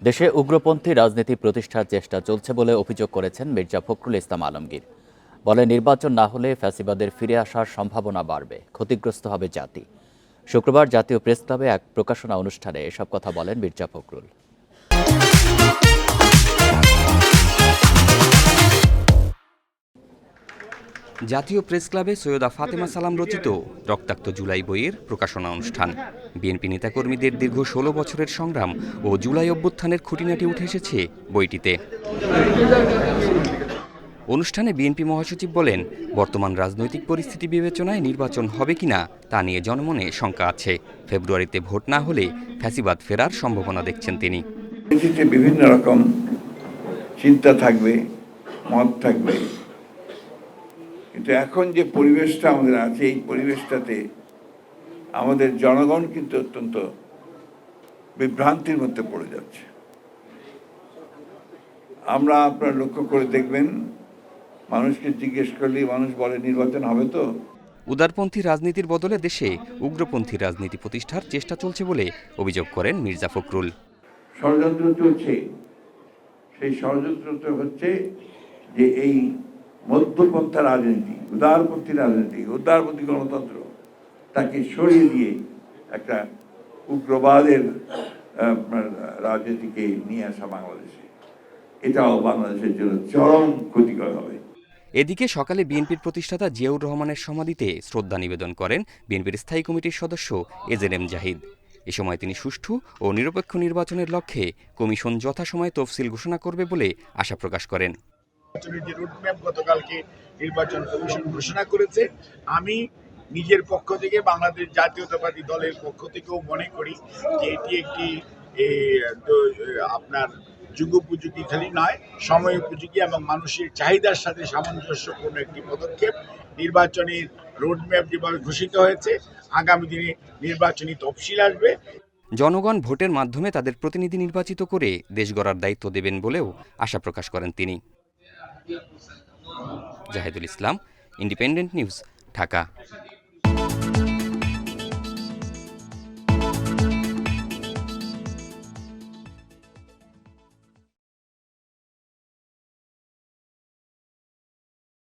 দেশে উগ্রপন্থী রাজনীতি প্রতিষ্ঠার চেষ্টা চলছে বলে অভিযোগ করেছেন মির্জা ফখরুল ইসলাম আলমগীর। বলে নির্বাচন না হলে ফ্যাসিবাদের ফিরে আসার সম্ভাবনা বাড়বে, ক্ষতিগ্রস্ত হবে জাতি। শুক্রবার জাতীয় প্রেস ক্লাবে এক প্রকাশনা অনুষ্ঠানে এসব কথা বলেন মির্জা ফখরুল। জাতীয় প্রেস ক্লাবে সৈয়দা ফাতেমা সালাম রচিত রক্তাক্ত জুলাই বইয়ের প্রকাশনা অনুষ্ঠান। বিএনপি নেতাকর্মীদের দীর্ঘ ১৬ বছরের সংগ্রাম ও জুলাই অভ্যুত্থানের খুঁটিনাটি উঠে এসেছে বইটিতে। অনুষ্ঠানে বিএনপি মহাসচিব বলেন, বর্তমান রাজনৈতিক পরিস্থিতি বিবেচনায় নির্বাচন হবে কিনা তা নিয়ে জনমনে শঙ্কা আছে। ফেব্রুয়ারিতে ভোট না হলে ফ্যাসিবাদ ফেরার সম্ভাবনা দেখছেন তিনি। বিভিন্ন রকম চিন্তা থাকবে, মত থাকবে, কিন্তু এখন যে পরিবেশটা আমাদের আছে, এই পরিবেশটাতে আমাদের জনগণ কিন্তু অত্যন্ত বিভ্রান্তির মধ্যে পড়ে যাচ্ছে। আমরা আপনারা লক্ষ্য করে দেখবেন, মানুষকে জিজ্ঞেস করলেই মানুষ বলে নির্বাচন হবে তো। উদারপন্থী রাজনীতির বদলে দেশে উগ্রপন্থী রাজনীতি প্রতিষ্ঠার চেষ্টা চলছে বলে অভিযোগ করেন মির্জা ফখরুল। ষড়যন্ত্র চলছে, সেই ষড়যন্ত্রটা হচ্ছে যে এই মধ্যপন্থা রাজনীতি, উদারপন্থী রাজনীতি, উদারপন্থী গণতন্ত্র তাকে সরিয়ে দিয়ে একটা উগ্রবাদের রাজনীতিকে নিয়ে আসা বাংলাদেশে, এটাও বাংলাদেশের জন্য চরম ক্ষতিকর হবে। এদিকে সকালে বিএনপির প্রতিষ্ঠাতা জিয়াউর রহমানের সমাধিতে শ্রদ্ধা নিবেদন করেন বিএনপির স্থায়ী কমিটির সদস্য এজেএম জাহিদ। এ সময় তিনি সুষ্ঠু ও নিরপেক্ষ নির্বাচনের লক্ষ্যে কমিশন যথাসময়ে তফসিল ঘোষণা করবে বলে আশা প্রকাশ করেন। যে রোডম্যাপ গতকালকে নির্বাচন কমিশন ঘোষণা করেছে, আমি নিজের পক্ষ থেকে বাংলাদেশ জাতীয়তাবাদী দলের পক্ষ থেকেও মনে করি যে এটি একটি আপনার যুগোপযোগী খালি নয়, সময় উপযোগী এবং মানুষের চাহিদার সাথে সামঞ্জস্যপূর্ণ একটি পদক্ষেপ। নির্বাচনের রোডম্যাপ যেভাবে ঘোষিত হয়েছে, আগামী দিনে নির্বাচনী তফসিল আসবে। জনগণ ভোটের মাধ্যমে তাদের প্রতিনিধি নির্বাচিত করে দেশ গড়ার দায়িত্ব দেবেন বলেও আশা প্রকাশ করেন তিনি। জাহিদুল ইসলাম, ইন্ডিপেন্ডেন্ট নিউজ, ঢাকা।